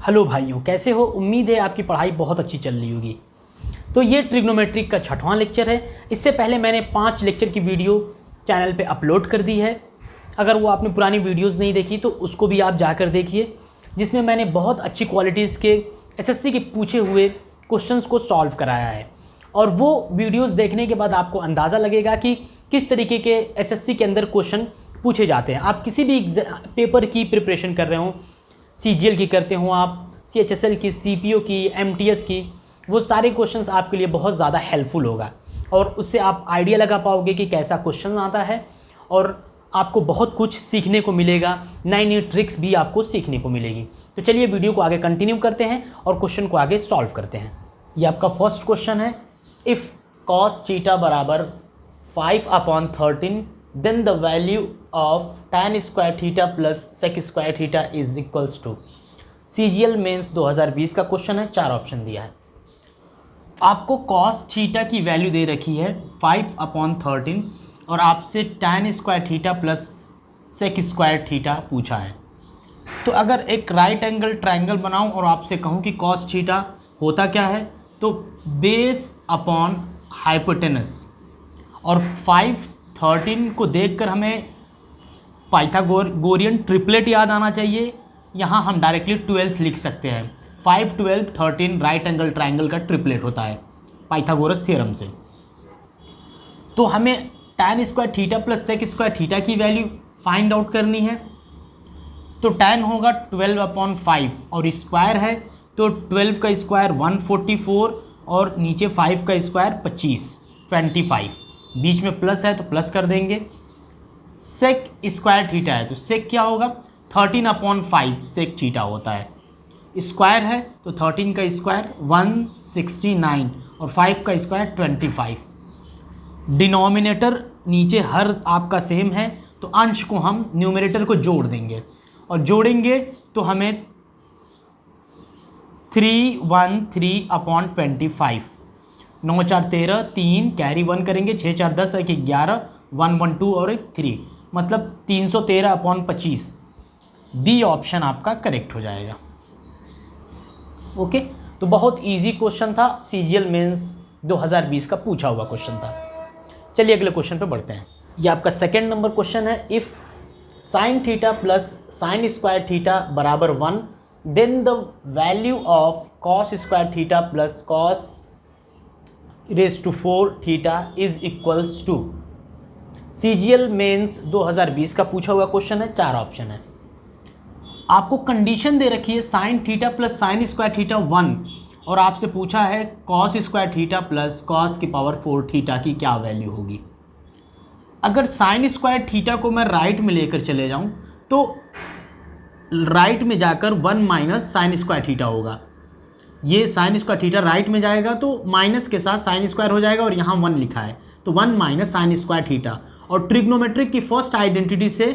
Hello भाइयों, कैसे हो? उम्मीद है आपकी पढ़ाई बहुत अच्छी चल रही होगी। तो ये ट्रिग्नोमेट्रिक का 6वां लेक्चर है। इससे पहले मैंने 5 लेक्चर की वीडियो चैनल पे अपलोड कर दी है। अगर वो आपने पुरानी वीडियोस नहीं देखी तो उसको भी आप जाकर देखिए, जिसमें मैंने बहुत अच्छी क्वालिटीज़ के एसएससी के पूछे हुए क्वेश्चंस को सॉल्व कराया है। और वो वीडियोस देखने के बाद आपको अंदाज़ा लगेगा कि किस तरीके के एसएससी के अंदर क्वेश्चन पूछे जाते हैं। आप किसी भी पेपर की प्रिपरेशन कर रहे हो, सीजीएल की करते हो आप, सीएचएसएल की, सीपीओ की, एमटीएस की, वो सारे क्वेश्चंस आपके लिए बहुत ज़्यादा हेल्पफुल होगा और उससे आप आइडिया लगा पाओगे कि कैसा क्वेश्चन आता है और आपको बहुत कुछ सीखने को मिलेगा। नई नई ट्रिक्स भी आपको सीखने को मिलेगी। तो चलिए वीडियो को आगे कंटिन्यू करते हैं और क्वेश्चन को आगे सॉल्व करते हैं। ये आपका फर्स्ट क्वेश्चन है, इफ़ cos थीटा बराबर 5/13 then the value of tan square theta plus sec square theta is equals to. CGL mains 2020 का क्वेश्चन है, 4 ऑप्शन दिया है। आपको cos थीटा की वैल्यू दे रखी है 5/13 और आपसे tan square theta plus sec square theta पूछा है। तो अगर एक राइट एंगल ट्रायंगल बनाऊं और आपसे कहूं कि cos थीटा होता क्या है, तो बेस अपॉन हाइपोटेनस, और 5/13 को देखकर हमें पाइथागोरियन ट्रिपलेट याद आना चाहिए। यहाँ हम डायरेक्टली 12th लिख सकते हैं। 5, 12, 13 राइट एंगल ट्रायंगल का ट्रिपलेट होता है पाइथागोरस थ्योरम से। तो हमें tan square theta plus sec square theta की वैल्यू फाइंड आउट करनी है। तो tan होगा 12/5 और स्क्वायर है तो 12 का स्क्वायर 144 और नीचे 5 का स्क्वायर 25, बीच में प्लस है तो प्लस कर देंगे। sec स्क्वायर थीटा है तो sec क्या होगा, 13/5 sec थीटा होता है। स्क्वायर है तो 13 का स्क्वायर 169 और 5 का स्क्वायर 25। डिनोमिनेटर नीचे हर आपका सेम है तो अंश को हम न्यूमरेटर को जोड़ देंगे और जोड़ेंगे तो हमें 313/25, 9 4 13, 3 कैरी 1 करेंगे, 6 4 10, 1 11, 1 1 2 और 1 3, मतलब 313/25। डी ऑप्शन आपका करेक्ट हो जाएगा। ओके, तो बहुत इजी क्वेश्चन था, सीजीएल मेंस 2020 का पूछा हुआ क्वेश्चन था। चलिए अगले क्वेश्चन पे बढ़ते हैं। ये आपका सेकंड नंबर क्वेश्चन है, if sin theta plus sin square theta बराबर 1 then the value of cos square theta plus cos raise to 4 theta is equals to. CGL mains 2020 का पूछा हुआ क्वेश्चन है, 4 ऑप्शन है। आपको कंडीशन दे रखी है sin theta plus sin square theta 1 और आपसे पूछा है cos square theta plus cos की पावर 4 थीटा की क्या वैल्यू होगी। अगर sin स्क्वायर थीटा को मैं राइट में लेकर चले जाऊं तो राइट में जाकर 1 माइनस साइन स्क्वायर थीटा होगा। ये sin स्क्वायर थीटा राइट में जाएगा तो माइनस के साथ साइन स्क्वायर हो जाएगा और यहाँ 1 लिखा है तो 1 माइनस साइन स्क्वायर थीटा। और ट्रिग्नोमेट्रिक की फर्स्ट आइडेंटिटी से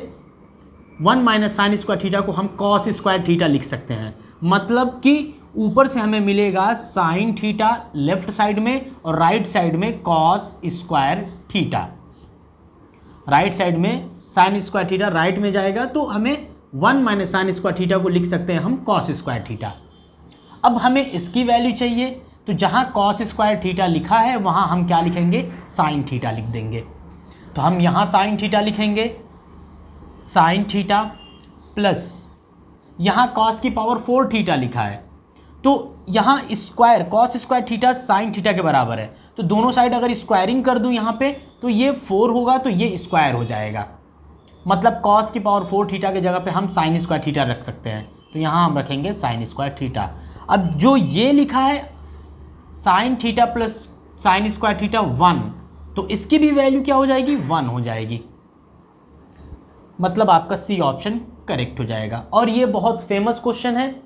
1 माइनस साइन स्क्वायर थीटा को हम cos स्क्वायर थीटा लिख सकते हैं। मतलब कि ऊपर से हमें मिलेगा साइन थीटा लेफ्ट साइड में और राइट साइड में cos square theta. Right side में साइन स्क्वायर थीटा राइट में जाएगा तो हमें 1 माइनस साइन स्क्वायर थीटा को लिख सकते हैं हम cos स्क्वायर थीटा। अब हमें इसकी वैल्यू चाहिए तो जहाँ cos स्क्वायर थीटा लिखा है वहाँ हम क्या लिखेंगे, साइन थीटा लिख देंगे। तो हम यहाँ साइन थीटा लिखेंगे, साइन थीटा प्लस यहाँ cos की पावर 4 थीटा लिखा है तो यहाँ square cos square theta sine theta के बराबर है तो दोनों साइड अगर स्क्वायरिंग कर दूँ यहाँ पे तो ये 4 होगा तो ये स्क्वायर हो जाएगा। मतलब cos की पावर 4 थीटा के जगह पे हम साइन स्क्वायर थीटा रख सकते हैं तो यहाँ हम रखेंगे साइन स्क्वायर थीटा। अब जो ये लिखा है sign theta plus sine square theta 1 तो इसकी भी वैल्यू क्या हो जाएगी, 1 हो जाएगी। मतलब आपका सी ऑप्शन करेक्ट हो जाएगा। और ये बहुत फेमस क्वेश्चन है,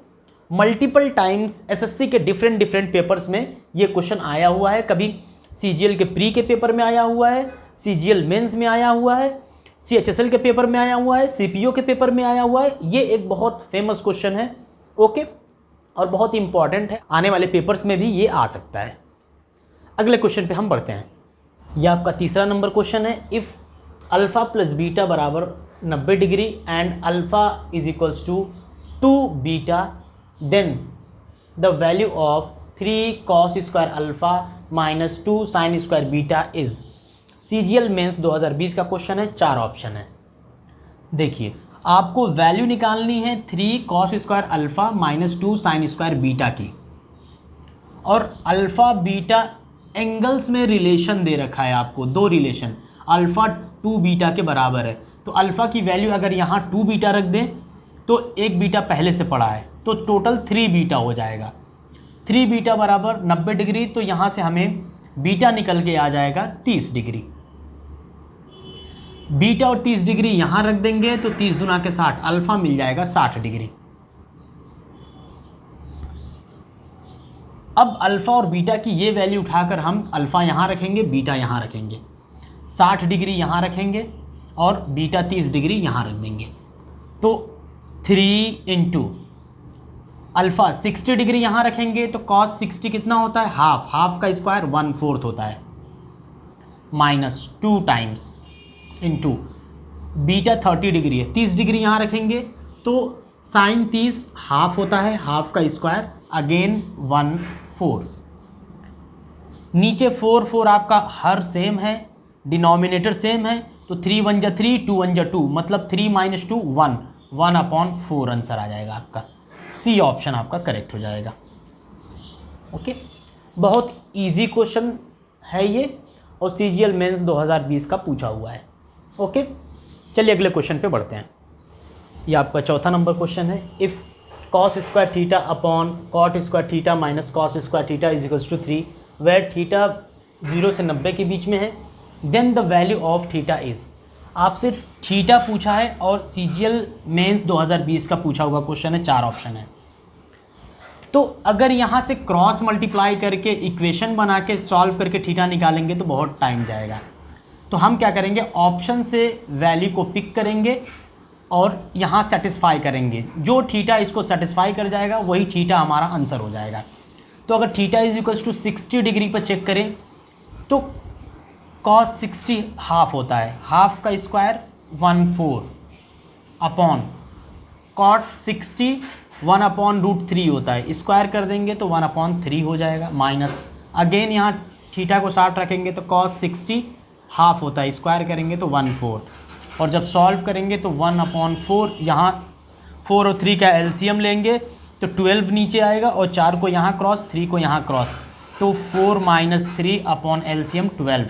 मल्टीपल टाइम्स एसएससी के डिफरेंट पेपर्स में ये क्वेश्चन आया हुआ है। कभी सीजीएल के प्री के पेपर में आया हुआ है, सीजीएल मेंस में आया हुआ है, सीएचएसएल के पेपर में आया हुआ है, सीपीओ के पेपर में आया हुआ है। ये एक बहुत फेमस क्वेश्चन है, ओके, और बहुत इंपॉर्टेंट है, आने वाले पेपर्स में भी ये आ सकता है। अगले क्वेश्चन पे हम बढ़ते हैं। यह आपका तीसरा नंबर क्वेश्चन है, इफ़ अल्फ़ा प्लस बीटा बराबर 90 degree and alpha is equals to 2 beta then the value of 3 cos square alpha minus 2 sine square beta is. CGL mains 2020 का क्वेश्चन है, 4 ऑप्शन है। देखिए आपको वैल्यू निकालनी है 3 cos square alpha minus 2 sine square beta की, और alpha beta angles में रिलेशन दे रखा है आपको, 2 रिलेशन, अल्फ़ा 2 बीटा के बराबर है। तो अल्फ़ा की वैल्यू अगर यहाँ 2 बीटा रख दें तो 1 बीटा पहले से पड़ा है, तो टोटल 3 बीटा हो जाएगा। 3 बीटा बराबर 90 डिग्री, तो यहाँ से हमें बीटा निकल के आ जाएगा 30 डिग्री। बीटा और 30 डिग्री यहाँ रख देंगे तो 30 दूना के 60, अल्फ़ा मिल जाएगा 60 डिग्री। अब अल्फ़ा और बीटा की ये वैल्यू उठाकर हम अल्फ़ा यहाँ रखेंगे, बीटा यहाँ रखेंगे, 60 डिग्री यहाँ रखेंगे और बीटा 30 डिग्री यहाँ रख देंगे। तो 3 इंटू अल्फ़ा 60 डिग्री यहाँ रखेंगे तो cos 60 कितना होता है, हाफ, हाफ का स्क्वायर 1/4 होता है, minus 2 times into beta 30 degree है, 30 डिग्री यहाँ रखेंगे तो साइन 30 हाफ होता है, हाफ का स्क्वायर अगेन 1/4। नीचे 4 आपका हर सेम है, डिनोमिनेटर सेम है, तो 3 1 जा 3, 2 1 जा 2, मतलब 3 माइनस 2 1, 1/4 आंसर आ जाएगा आपका। सी ऑप्शन आपका करेक्ट हो जाएगा। ओके, बहुत इजी क्वेश्चन है ये, और CGL मेंस 2020 का पूछा हुआ है। ओके, चलिए अगले क्वेश्चन पे बढ़ते हैं। ये आपका चौथा नंबर क्वेश्चन है। If cos square theta upon cot square theta minus cos square theta is equals to 3, where theta 0 से 90 के बीच में है, then the value of theta is. आपसे थीटा पूछा है और CGL मेंस 2020 का पूछा हुआ क्वेश्चन है, 4 ऑप्शन है। तो अगर यहाँ से क्रॉस मल्टीप्लाई करके इक्वेशन बना के सॉल्व करके थीटा निकालेंगे तो बहुत टाइम जाएगा। तो हम क्या करेंगे, ऑप्शन से वैल्यू को पिक करेंगे और यहाँ सेटिस्फाई करेंगे, जो थीटा इसको सेटिस्फाई कर जाएगा वही थीटा हमारा आंसर हो जाएगा। तो अगर theta is equals to 60 degree पर चेक करें तो cos 60 हाफ होता है, हाफ का स्क्वायर 1/4 अपॉन cot 60 1/√3 होता है, स्क्वायर कर देंगे तो 1/3 हो जाएगा, माइनस अगेन यहाँ थीटा को 60 रखेंगे तो cos 60 हाफ होता है, स्क्वायर करेंगे तो 1/4, और जब सॉल्व करेंगे तो 1/4, यहाँ 4 और 3 का एलसीएम लेंगे तो 12 नीचे आएगा, और 4 को यहाँ क्रॉस, 3 को यहाँ क्रॉस, तो 4 माइनस 3 अपॉन एलसीएम 12।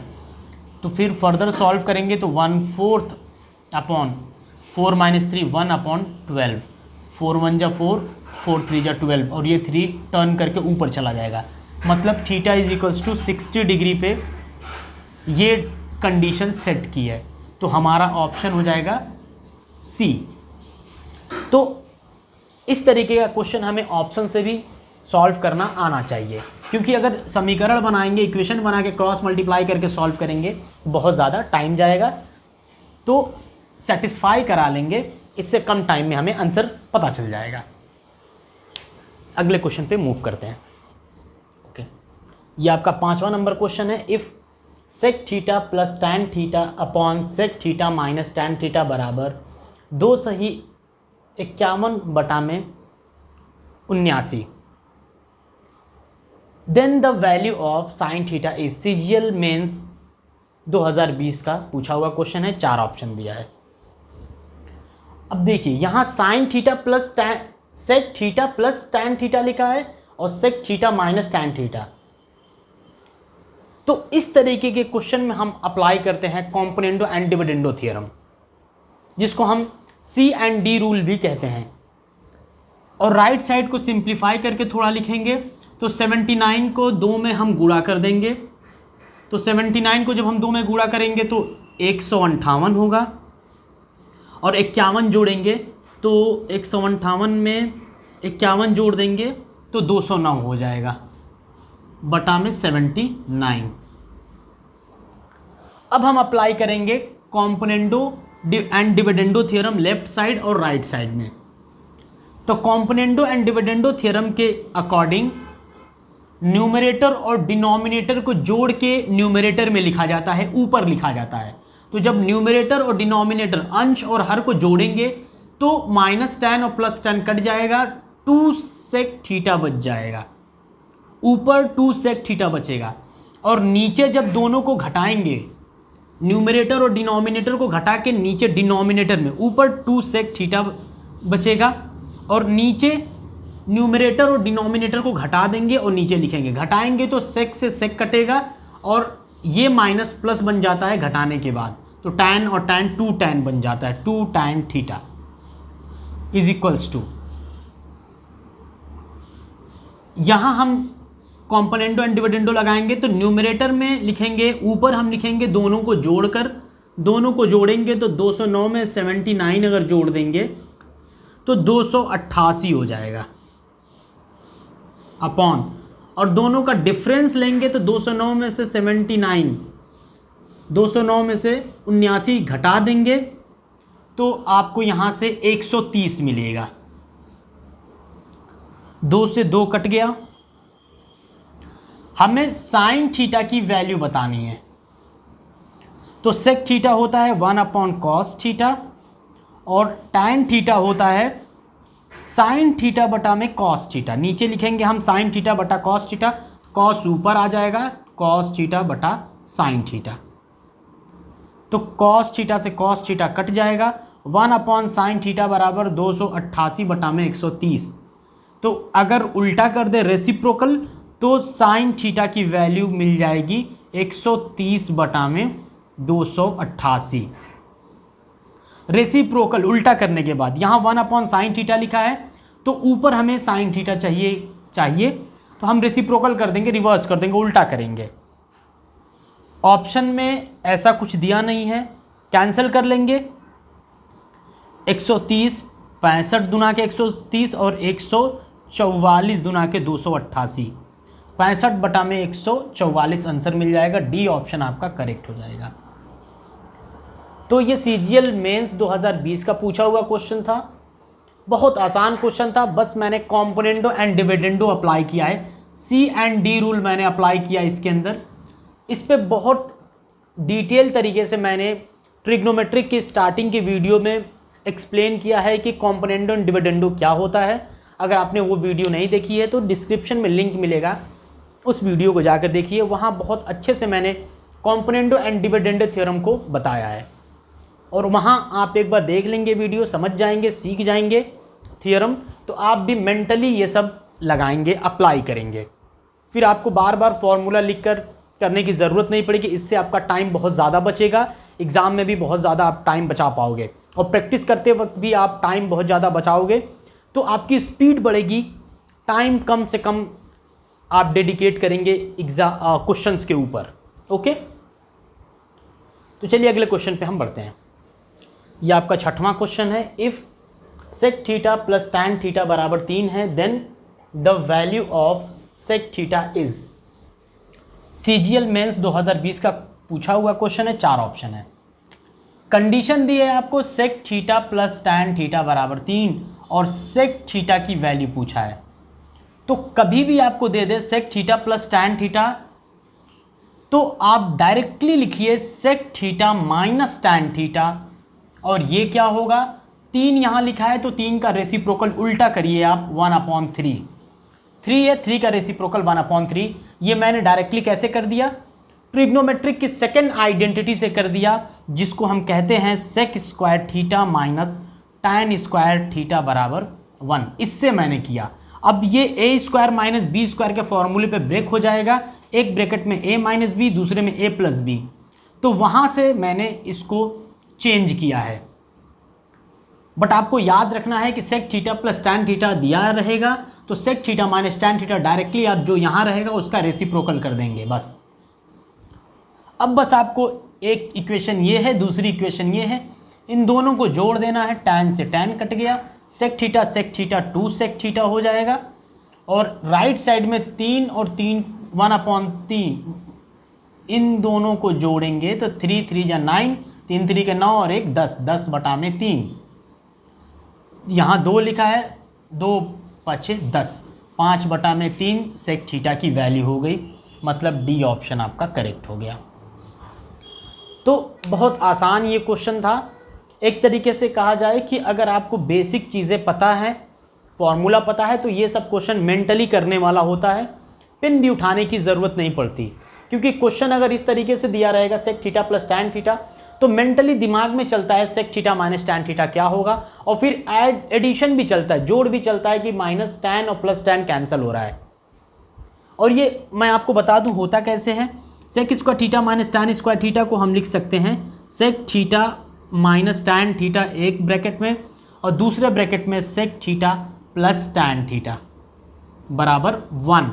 तो फिर फर्दर सॉल्व करेंगे तो 1/4 अपॉन 4 माइनस 3 1/12, 4 1 जा 4, 4 3 जा 12, और ये 3 टर्न करके ऊपर चला जाएगा। मतलब theta is equals to 60 degree पे ये कंडीशन सेट की है, तो हमारा ऑप्शन हो जाएगा सी। तो इस तरीके का क्वेश्चन हमें ऑप्शन से भी सॉल्व करना आना चाहिए, क्योंकि अगर समीकरण बनाएंगे, इक्वेशन बना के क्रॉस मल्टीप्लाई करके सॉल्व करेंगे बहुत ज़्यादा टाइम जाएगा। तो सेटिस्फाई करा लेंगे, इससे कम टाइम में हमें आंसर पता चल जाएगा। अगले क्वेश्चन पे मूव करते हैं। ओके, ये आपका 5वां नंबर क्वेश्चन है। If sec theta plus tan theta upon sec theta minus tan theta बराबर 2 सही 51/79, then the value of sine theta is. CGL mains 2020 का पूछा हुआ क्वेश्चन है, 4 ऑप्शन दिया है। अब देखिए यहाँ sine theta plus tan, sec theta plus tan theta लिखा है और sec theta minus tan theta. तो इस तरीके के क्वेश्चन में हम अप्लाई करते हैं कॉम्पोनेंडो एंड डिविडेंडो थ्योरम, जिसको हम C&D रूल भी कहते हैं। और राइट साइड को सिंप्लीफाई करके थोड़ा लिखेंगे तो 79 को 2 में हम गुणा कर देंगे, तो 79 को जब हम 2 में गुणा करेंगे तो 158 होगा, और 51 जोड़ेंगे तो 158 में 51 जोड़ देंगे तो 209 हो जाएगा, बटा में 79। अब हम अप्लाई करेंगे componendo and dividendo theorem left side और राइट साइड में। तो कॉम्पोनेंडो एंड डिविडेंडो थ्योरम के अकॉर्डिंग न्यूमरेटर और डिनोमिनेटर को जोड़ के न्यूमरेटर में लिखा जाता है, ऊपर लिखा जाता है। तो जब न्यूमरेटर और डिनोमिनेटर अंश और हर को जोड़ेंगे तो -10 और +10 कट जाएगा, 2 सेक थीटा बच जाएगा, ऊपर 2 सेक थीटा बचेगा, और नीचे जब दोनों को घटाएंगे, न्यूमरेटर और डिनोमिनेटर को घटा के नीचे डिनोमिनेटर में ऊपर 2 सेक थीटा बचेगा, और नीचे न्यूमरेटर और डिनोमिनेटर को घटा देंगे और नीचे लिखेंगे, घटाएंगे तो सेक से सेक कटेगा और ये माइनस प्लस बन जाता है घटाने के बाद, तो tan और tan 2 tan बन जाता है, 2 tan theta is equals to, यहाँ हम कॉम्पोनेंटो एंड डिविडेंडो लगाएंगे तो न्यूमरेटर में लिखेंगे, ऊपर हम लिखेंगे दोनों को जोड़कर, दोनों को जोड़ेंगे तो 209 में 79 अगर जोड़ देंगे तो 288 हो जाएगा अपॉन, और दोनों का डिफरेंस लेंगे तो 209 में से 79, 209 में से 79 घटा देंगे तो आपको यहाँ से 130 मिलेगा, 2 से 2 कट गया। हमें साइन थीटा की वैल्यू बतानी है, तो सेक थीटा होता है 1 अपॉन कॉस थीटा, और टैन थीटा होता है साइन थीटा बटा में कॉस थीटा। नीचे लिखेंगे हम साइन थीटा बटा कॉस थीटा, कॉस ऊपर आ जाएगा, कॉस थीटा बटा साइन थीटा, तो कॉस थीटा से कॉस थीटा कट जाएगा, 1 अपॉन साइन थीटा बराबर 288 बटा में 130। तो अगर उल्टा कर दे रेसिप्रोकल तो साइन थीटा की वैल्यू मिल जाएगी 130 बटा में 288। रेसिप्रोकल उल्टा करने के बाद यहाँ 1 अपॉन साइन थीटा लिखा है तो ऊपर हमें साइन थीटा चाहिए तो हम रेसिप्रोकल कर देंगे, रिवर्स कर देंगे, उल्टा करेंगे। ऑप्शन में ऐसा कुछ दिया नहीं है, कैंसिल कर लेंगे। 130 65 दुना के 130 और 144 दुना के 288, 65 बटा में 144 आंसर मिल जाएगा। डी ऑप्शन आपका करेक्ट हो जाएगा। तो ये सीजीएल मेंस 2020 का पूछा हुआ क्वेश्चन था, बहुत आसान क्वेश्चन था, बस मैंने कॉम्पोनेंटो एंड डिविडेंडो अप्लाई किया है, सी एंड डी रूल मैंने अप्लाई किया इसके अंदर। इस पे बहुत डिटेल तरीके से मैंने ट्रिग्नोमेट्रिक की स्टार्टिंग की वीडियो में एक्सप्लेन किया है कि कॉम्पोनेंटो एंड डिविडेंडो क्या होता है। अगर आपने वो वीडियो नहीं देखी है तो डिस्क्रिप्शन में लिंक मिलेगा, उस वीडियो को जाकर देखिए, वहाँ बहुत अच्छे से मैंने कॉम्पोनेंटो एंड डिविडेंडो थ्योरम को बताया है, और वहाँ आप एक बार देख लेंगे वीडियो, समझ जाएंगे, सीख जाएंगे थ्योरम, तो आप भी मेंटली ये सब लगाएंगे, अप्लाई करेंगे, फिर आपको बार बार फॉर्मूला लिख कर करने की ज़रूरत नहीं पड़ेगी। इससे आपका टाइम बहुत ज़्यादा बचेगा, एग्ज़ाम में भी बहुत ज़्यादा आप टाइम बचा पाओगे, और प्रैक्टिस करते वक्त भी आप टाइम बहुत ज़्यादा बचाओगे तो आपकी स्पीड बढ़ेगी, टाइम कम से कम आप डेडिकेट करेंगे क्वेश्चंस के ऊपर। ओके, तो चलिए अगले क्वेश्चन पे हम बढ़ते हैं। ये आपका 6वां क्वेश्चन है। If sec theta plus tan theta बराबर 3 है then the value of sec theta is. CGL mains 2020 का पूछा हुआ क्वेश्चन है, 4 ऑप्शन है। कंडीशन दी है आपको sec theta plus tan theta बराबर 3 और सेक थीटा की वैल्यू पूछा है। तो कभी भी आपको दे दे sec theta plus tan theta तो आप डायरेक्टली लिखिए sec theta minus tan theta, और ये क्या होगा, 3 यहाँ लिखा है तो 3 का रेसिप्रोकल उल्टा करिए आप 1/3। 3 है, 3 का रेसिप्रोकल 1/3। ये मैंने डायरेक्टली कैसे कर दिया, ट्रिग्नोमेट्रिक की सेकंड आइडेंटिटी से कर दिया, जिसको हम कहते हैं sec square theta minus tan square theta बराबर 1। इससे मैंने किया। अब ये a square minus b square के फॉर्मूले पे ब्रेक हो जाएगा, एक ब्रैकेट में ए माइनस बी, दूसरे में ए प्लस बी, तो वहाँ से मैंने इसको चेंज किया है। बट आपको याद रखना है कि sec theta plus tan theta दिया रहेगा तो sec theta minus tan theta directly आप जो यहाँ रहेगा उसका रेसिप्रोकल कर देंगे बस। अब बस आपको एक इक्वेशन ये है, दूसरी इक्वेशन ये है, इन दोनों को जोड़ देना है। टैन से टैन कट गया, सेक थीटा 2 सेक थीटा हो जाएगा, और राइट साइड में 3 और 3 1/3, इन दोनों को जोड़ेंगे तो 3 3 या 9, 3 3 के 9 और 1 10, 10 बटा में 3। यहाँ 2 लिखा है, 2 5 10, 5 बटा में 3 सेक थीटा की वैल्यू हो गई, मतलब डी ऑप्शन आपका करेक्ट हो गया। तो बहुत आसान ये क्वेश्चन था। एक तरीके से कहा जाए कि अगर आपको बेसिक चीज़ें पता हैं फॉर्मूला पता है तो ये सब क्वेश्चन मेंटली करने वाला होता है, पेन भी उठाने की ज़रूरत नहीं पड़ती, क्योंकि क्वेश्चन अगर इस तरीके से दिया रहेगा sec theta plus tan theta, तो मेंटली दिमाग में चलता है sec theta minus tan theta क्या होगा, और फिर एडिशन भी चलता है, जोड़ भी चलता है कि माइनस टैन और प्लस टैन कैंसिल हो रहा है। और ये मैं आपको बता दूं होता कैसे है, sec square theta minus tan square theta को हम लिख सकते हैं sec theta minus tan theta एक ब्रैकेट में, और दूसरे ब्रैकेट में sec theta plus tan theta बराबर 1।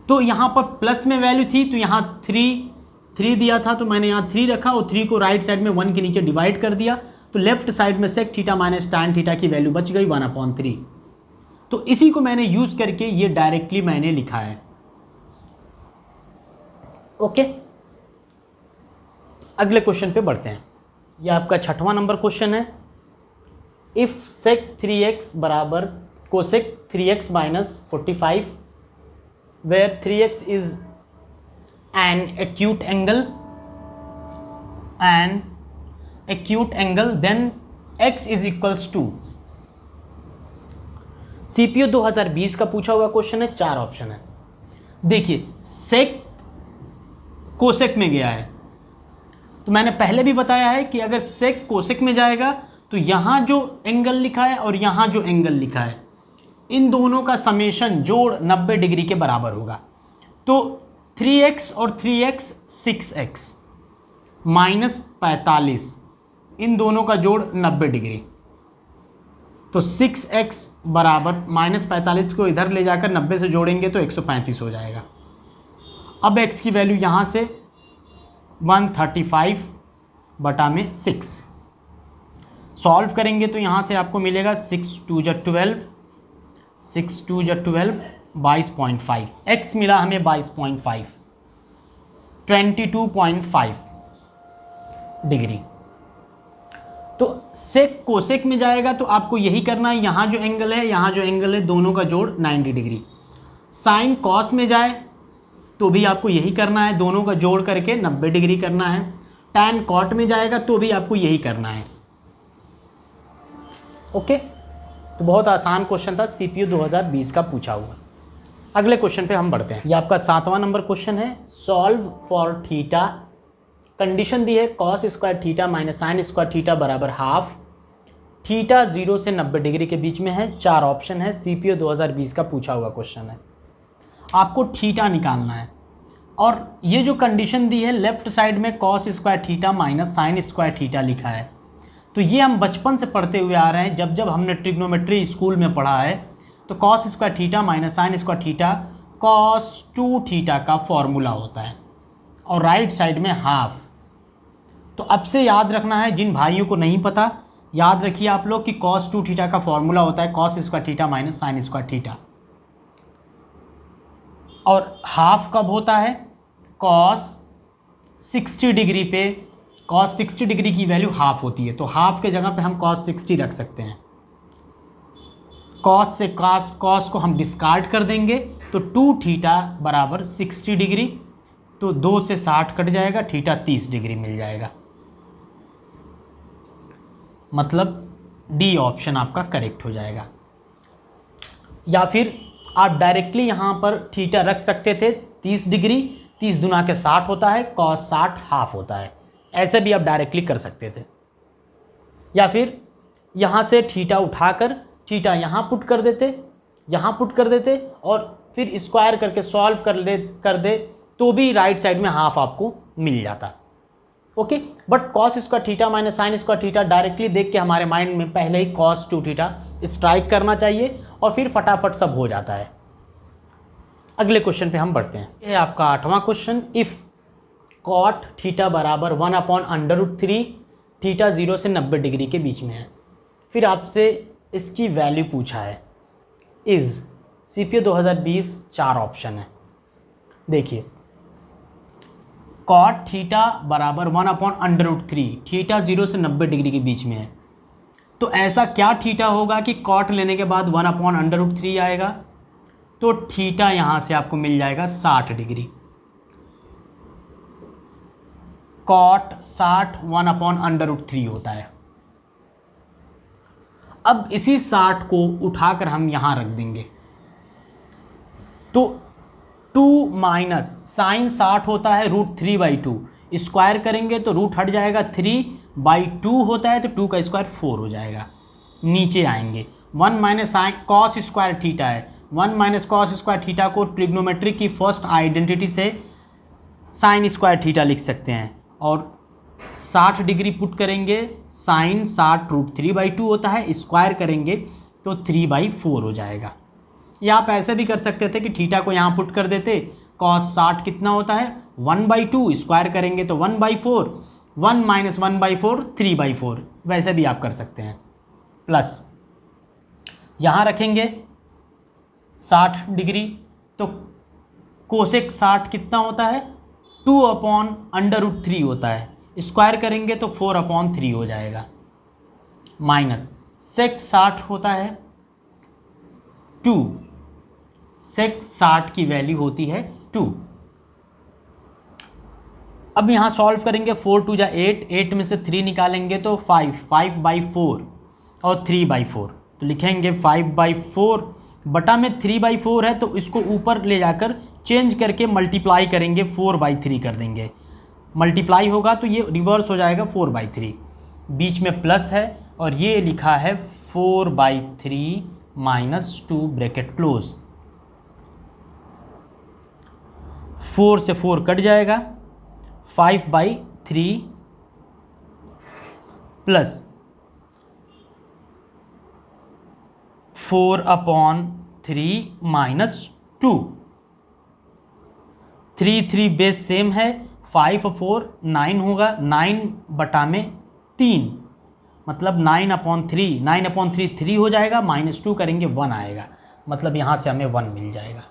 तो यहाँ पर प्लस में वैल्यू थी तो यहाँ 3 दिया था, तो मैंने यहाँ 3 रखा और 3 को राइट साइड में 1 के नीचे डिवाइड कर दिया, तो लेफ्ट साइड में sec theta minus tan theta की वैल्यू बच गई 1/3। तो इसी को मैंने यूज करके ये डायरेक्टली मैंने लिखा है। ओके, अगले क्वेश्चन पे बढ़ते हैं। ये आपका 6वां नंबर क्वेश्चन है। इफ सेक 3x बराबर cosec 3x minus 45 where 3x is an acute angle then x is equals to, CPO 2020 का पूछा हुआ क्वेश्चन है, 4 ऑप्शन है। देखिए सेक कोसेक में गया है, तो मैंने पहले भी बताया है कि अगर सेक कोसेक में जाएगा तो यहाँ जो एंगल लिखा है और यहाँ जो एंगल लिखा है, इन दोनों का समेशन जोड़ 90 डिग्री के बराबर होगा। तो 3x और 3x 6x माइनस 45, इन दोनों का जोड़ 90 डिग्री, तो 6x बराबर माइनस 45 को इधर ले जाकर 90 से जोड़ेंगे तो 135 हो जाएगा। अब x की वैल्यू यहाँ से 135 बटा में 6 सॉल्व करेंगे तो यहाँ से आपको मिलेगा 6 2 जा 12, 6 2 जा 12 22.5, x मिला हमें 22.5, 22.5 डिग्री। तो सेक कोसेक में जाएगा तो आपको यही करना है, यहाँ जो एंगल है यहाँ जो एंगल है दोनों का जोड़ 90 डिग्री। साइन कॉस में जाए तो भी आपको यही करना है, दोनों का जोड़ करके 90 डिग्री करना है। टैन कॉट में जाएगा तो भी आपको यही करना है। ओके, तो बहुत आसान क्वेश्चन था, सीपीयू 2020 का पूछा हुआ। अगले क्वेश्चन पे हम बढ़ते हैं। ये आपका 7वां नंबर क्वेश्चन है। सॉल्व फॉर थीटा, कंडीशन दी है cos square theta minus sine square theta बराबर हाफ, थीटा 0 से 90 डिग्री के बीच में है। 4 ऑप्शन है, सीपीयू 2020 का पूछा हुआ क्वेश्चन है। आपको थीटा निकालना है और ये जो कंडीशन दी है लेफ्ट साइड में cos square theta minus sine square theta लिखा है, तो ये हम बचपन से पढ़ते हुए आ रहे हैं। जब जब हमने ट्रिग्नोमेट्री स्कूल में पढ़ा है तो cos square theta minus sine square theta cos 2 theta का फॉर्मूला होता है और राइट साइड में हाफ। तो अब से याद रखना है, जिन भाइयों को नहीं पता याद रखिए आप लोग कि कॉस 2 थीटा का फॉर्मूला होता है cos square theta minus sine square theta. और हाफ कब होता है? कॉस 60 डिग्री पे, कॉस 60 डिग्री की वैल्यू हाफ होती है, तो हाफ के जगह पे हम कॉस 60 रख सकते हैं। कॉस से कॉस को हम डिस्कार्ड कर देंगे तो 2 थीटा बराबर 60 डिग्री, तो 2 से 60 कट जाएगा, थीटा 30 डिग्री मिल जाएगा। मतलब डी ऑप्शन आपका करेक्ट हो जाएगा। या फिर आप डायरेक्टली यहाँ पर थीटा रख सकते थे 30 डिग्री, 30 दुना के 60 होता है, कॉस 60 हाफ होता है, ऐसे भी आप डायरेक्टली कर सकते थे। या फिर यहाँ से थीटा उठाकर थीटा यहाँ पुट कर देते, यहाँ पुट कर देते और फिर स्क्वायर करके सॉल्व कर दे तो भी राइट साइड में हाफ आपको मिल जाता। Okay, but cos square theta minus sine square theta directly देख के हमारे माइंड में पहले ही कॉस 2 थीटा स्ट्राइक करना चाहिए और फिर फटाफट सब हो जाता है। अगले क्वेश्चन पे हम बढ़ते हैं। ये आपका 8वां क्वेश्चन। इफ़ कॉट थीटा बराबर 1/√3, थीटा 0 से 90 डिग्री के बीच में है, फिर आपसे इसकी वैल्यू पूछा है। इज़ सीपीयू 2020 4 ऑप्शन है। देखिए कॉट थीटा बराबर 1/√3, थीटा 0 से 90 डिग्री के बीच में है, तो ऐसा क्या थीटा होगा कि कॉट लेने के बाद 1/√3 आएगा, तो थीटा यहाँ से आपको मिल जाएगा 60 डिग्री। कॉट 60 1/√3 होता है। अब इसी 60 को उठाकर हम यहाँ रख देंगे, तो 2 माइनस साइन 60 होता है √3/2, स्क्वायर करेंगे तो रूट हट जाएगा, 3/2 होता है तो 2 का स्क्वायर 4 हो जाएगा। नीचे आएंगे 1 minus sine cos square theta है, 1 माइनस कॉस स्क्वायर थीटा को ट्रिग्नोमेट्री की फर्स्ट आइडेंटिटी से साइन स्क्वायर थीटा लिख सकते हैं, और 60 डिग्री पुट करेंगे, साइन 60 √3/2 होता है, स्क्वायर करेंगे तो 3/4 हो जाएगा। या आप ऐसे भी कर सकते थे कि थीटा को यहाँ पुट कर देते, कॉस 60 कितना होता है 1/2, स्क्वायर करेंगे तो 1/4, 1 माइनस 1/4 3/4, वैसे भी आप कर सकते हैं। प्लस यहाँ रखेंगे 60 डिग्री, तो कोसेक 60 कितना होता है 2/√3 होता है, स्क्वायर करेंगे तो 4/3 हो जाएगा। माइनस सेक 60 होता है 2, सेक 60 की वैल्यू होती है 2। अब यहाँ सॉल्व करेंगे, 4 2 जा 8, 8 में से 3 निकालेंगे तो 5, 5/4 और 3/4, तो लिखेंगे 5/4 बटा में 3/4 है, तो इसको ऊपर ले जाकर चेंज करके मल्टीप्लाई करेंगे, 4/3 कर देंगे। मल्टीप्लाई होगा तो ये रिवर्स हो जाएगा 4/3, बीच में प्लस है, और ये लिखा है 4/3 माइनस 2 ब्रैकेट क्लोज। 4 से 4 कट जाएगा, 5/3 प्लस 4/3 माइनस 2, 3 3 बेस सेम है, 5 और 4 9 होगा, 9/3 मतलब 9/3, 9/3 3 हो जाएगा, -2 करेंगे 1 आएगा, मतलब यहाँ से हमें 1 मिल जाएगा।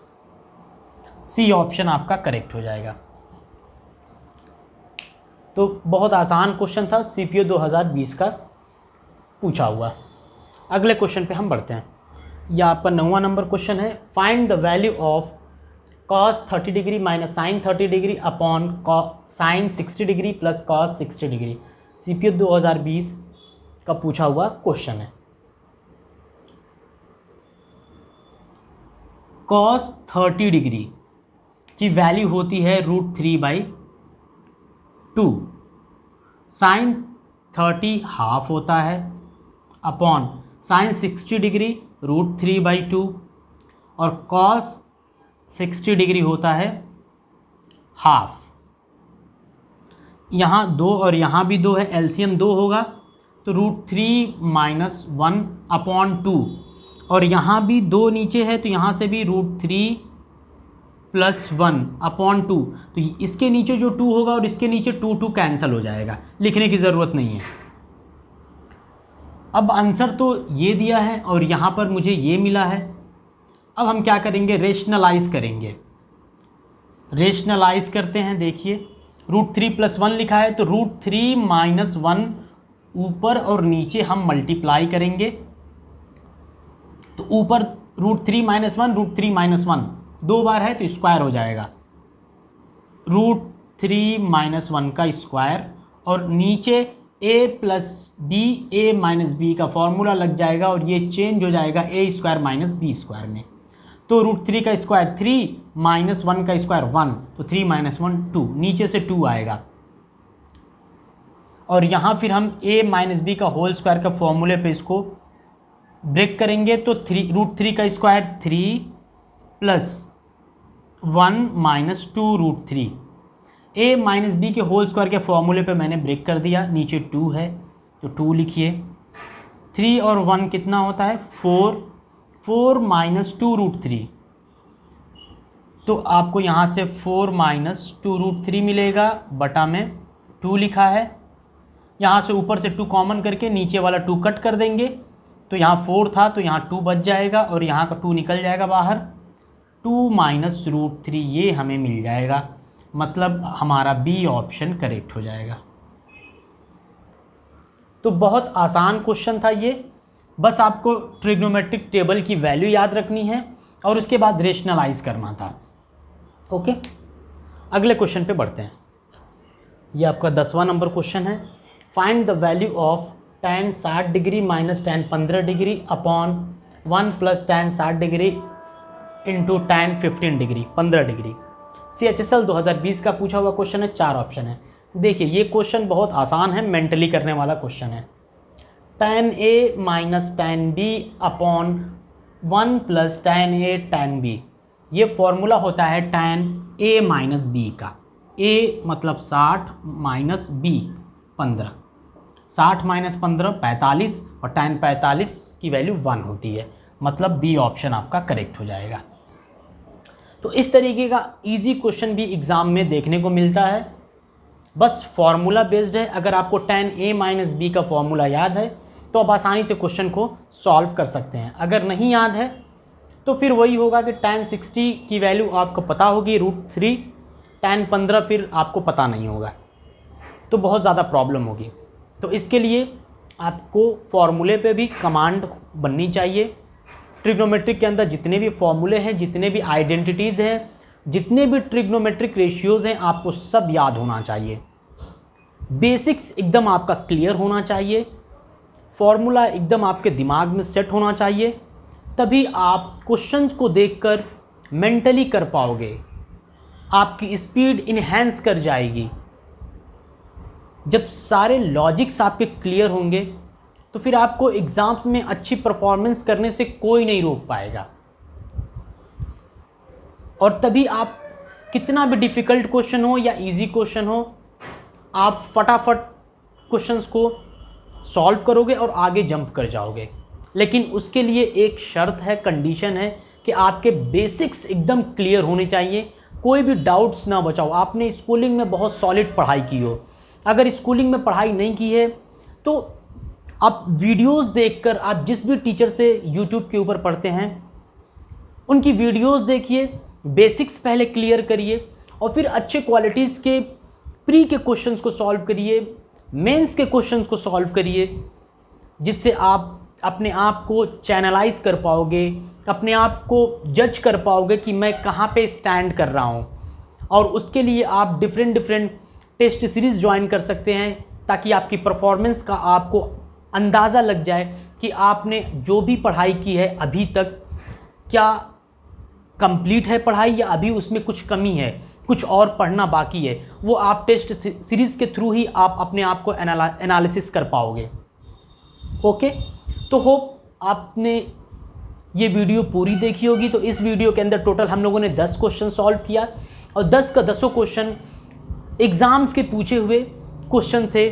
सी ऑप्शन आपका करेक्ट हो जाएगा। तो बहुत आसान क्वेश्चन था, CPO 2020 का पूछा हुआ। अगले क्वेश्चन पे हम बढ़ते हैं। यह आपका 9वां नंबर क्वेश्चन है, find the value of cos 30 degree minus sine 30 degree upon sine 60 degree plus cos 60 degree. CPO 2020 का पूछा हुआ क्वेश्चन है। cos 30 डिग्री की वैल्यू होती है √3/2, साइन 30 हाफ होता है अपॉन साइन 60 डिग्री √3/2, और cos 60 डिग्री होता है हाफ। यहाँ 2 और यहाँ भी 2 है, एलसीएम 2 होगा तो √3 माइनस 1/2, और यहाँ भी 2 नीचे है तो यहाँ से भी √3 प्लस 1/2, तो इसके नीचे जो 2 होगा और इसके नीचे 2 कैंसिल हो जाएगा, लिखने की ज़रूरत नहीं है। अब आंसर तो ये दिया है और यहाँ पर मुझे ये मिला है। अब हम क्या करेंगे, रेशनलाइज करेंगे। रेशनलाइज करते हैं, देखिए √3 + 1 लिखा है तो √3 माइनस 1 ऊपर और नीचे हम मल्टीप्लाई करेंगे, तो ऊपर √3 माइनस 1 √3 माइनस 1 2 बार है तो स्क्वायर हो जाएगा, √3 माइनस 1 का स्क्वायर, और नीचे a plus b, a minus b का फॉर्मूला लग जाएगा और ये चेंज हो जाएगा a square minus b square में। तो √3 का स्क्वायर 3 माइनस 1 का स्क्वायर 1, तो 3 माइनस 1 2, नीचे से 2 आएगा, और यहाँ फिर हम a माइनस बी का होल स्क्वायर का फॉर्मूले पे इसको ब्रेक करेंगे, तो √3 का square 3 plus 1 minus 2 √3, a minus b के होल स्क्वायर के फॉर्मूले पे मैंने ब्रेक कर दिया, नीचे 2 है तो 2 लिखिए, 3 और 1 कितना होता है 4, 4 माइनस 2 √3, तो आपको यहाँ से 4 माइनस 2 √3 मिलेगा, बटा में 2 लिखा है, यहाँ से ऊपर से 2 कॉमन करके नीचे वाला 2 कट कर देंगे, तो यहाँ 4 था तो यहाँ 2 बच जाएगा और यहाँ का 2 निकल जाएगा बाहर, 2 माइनस √3 ये हमें मिल जाएगा, मतलब हमारा बी ऑप्शन करेक्ट हो जाएगा। तो बहुत आसान क्वेश्चन था ये, बस आपको ट्रिग्नोमेट्रिक टेबल की वैल्यू याद रखनी है और उसके बाद रेशनलाइज करना था। ओके, अगले क्वेश्चन पे बढ़ते हैं। ये आपका 10वां नंबर क्वेश्चन है, find the value of tan 60 degree minus tan 15 degree upon 1 plus tan 60 degree into tan 15 degree 15 degree. CHSL 2020 का पूछा हुआ क्वेश्चन है, 4 ऑप्शन है। देखिए ये क्वेश्चन बहुत आसान है, मेंटली करने वाला क्वेश्चन है। tan A minus tan B upon 1 plus tan A tan B, ये फॉर्मूला होता है tan A माइनस B का। A मतलब 60 माइनस B 15, 60 माइनस 15 45 और tan 45 की वैल्यू 1 होती है, मतलब B ऑप्शन आपका करेक्ट हो जाएगा। तो इस तरीके का इजी क्वेश्चन भी एग्ज़ाम में देखने को मिलता है, बस फॉर्मूला बेस्ड है। अगर आपको tan A माइनस B का फॉर्मूला याद है तो आप आसानी से क्वेश्चन को सॉल्व कर सकते हैं। अगर नहीं याद है तो फिर वही होगा कि tan 60 की वैल्यू आपको पता होगी √3, tan 15 फिर आपको पता नहीं होगा, तो बहुत ज़्यादा प्रॉब्लम होगी। तो इसके लिए आपको फॉर्मूले पे भी कमांड बननी चाहिए। ट्रिग्नोमेट्रिक के अंदर जितने भी फॉर्मूले हैं, जितने भी आइडेंटिटीज़ हैं, जितने भी ट्रिग्नोमेट्रिक रेशियोज़ हैं, आपको सब याद होना चाहिए। बेसिक्स एकदम आपका क्लियर होना चाहिए, फॉर्मूला एकदम आपके दिमाग में सेट होना चाहिए, तभी आप क्वेश्चंस को देखकर मेंटली कर पाओगे, आपकी स्पीड इन्हेंस कर जाएगी। जब सारे लॉजिक्स आपके क्लियर होंगे तो फिर आपको एग्ज़ाम्स में अच्छी परफॉर्मेंस करने से कोई नहीं रोक पाएगा, और तभी आप कितना भी डिफ़िकल्ट क्वेश्चन हो या इजी क्वेश्चन हो, आप फटाफट क्वेश्चंस को सॉल्व करोगे और आगे जंप कर जाओगे। लेकिन उसके लिए एक शर्त है, कंडीशन है कि आपके बेसिक्स एकदम क्लियर होने चाहिए, कोई भी डाउट्स ना बचाओ। आपने स्कूलिंग में बहुत सॉलिड पढ़ाई की हो, अगर स्कूलिंग में पढ़ाई नहीं की है तो आप वीडियोस देखकर, आप जिस भी टीचर से यूट्यूब के ऊपर पढ़ते हैं उनकी वीडियोस देखिए, बेसिक्स पहले क्लियर करिए और फिर अच्छे क्वालिटीज़ के प्री के क्वेश्चंस को सॉल्व करिए, मेंस के क्वेश्चंस को सॉल्व करिए, जिससे आप अपने आप को चैनलाइज कर पाओगे, अपने आप को जज कर पाओगे कि मैं कहाँ पे स्टैंड कर रहा हूँ। और उसके लिए आप डिफरेंट टेस्ट सीरीज़ ज्वाइन कर सकते हैं, ताकि आपकी परफॉर्मेंस का आपको अंदाज़ा लग जाए कि आपने जो भी पढ़ाई की है अभी तक, क्या कंप्लीट है पढ़ाई या अभी उसमें कुछ कमी है, कुछ और पढ़ना बाकी है। वो आप टेस्ट सीरीज़ के थ्रू ही आप अपने आप को एनालिसिस कर पाओगे। ओके, तो होप आपने ये वीडियो पूरी देखी होगी। तो इस वीडियो के अंदर टोटल हम लोगों ने 10 क्वेश्चन सॉल्व किया और 10 का 10 क्वेश्चन एग्ज़ाम्स के पूछे हुए क्वेश्चन थे।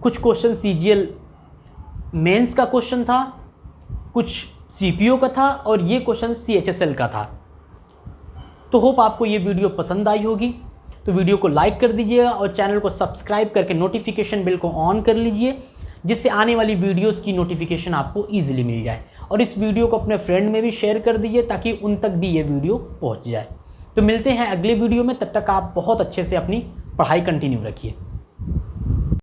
कुछ क्वेश्चन CGL मेंस का क्वेश्चन था, कुछ CPO का था और ये क्वेश्चन CHSL का था। तो होप आपको ये वीडियो पसंद आई होगी। तो वीडियो को लाइक कर दीजिएगा और चैनल को सब्सक्राइब करके नोटिफिकेशन बिल को ऑन कर लीजिए, जिससे आने वाली वीडियोस की नोटिफिकेशन आपको ईजिली मिल जाए। और इस वीडियो को अपने फ्रेंड में भी शेयर कर दीजिए ताकि उन तक भी ये वीडियो पहुंच जाए। तो मिलते हैं अगले वीडियो में, तब तक आप बहुत अच्छे से अपनी पढ़ाई कंटिन्यू रखिए।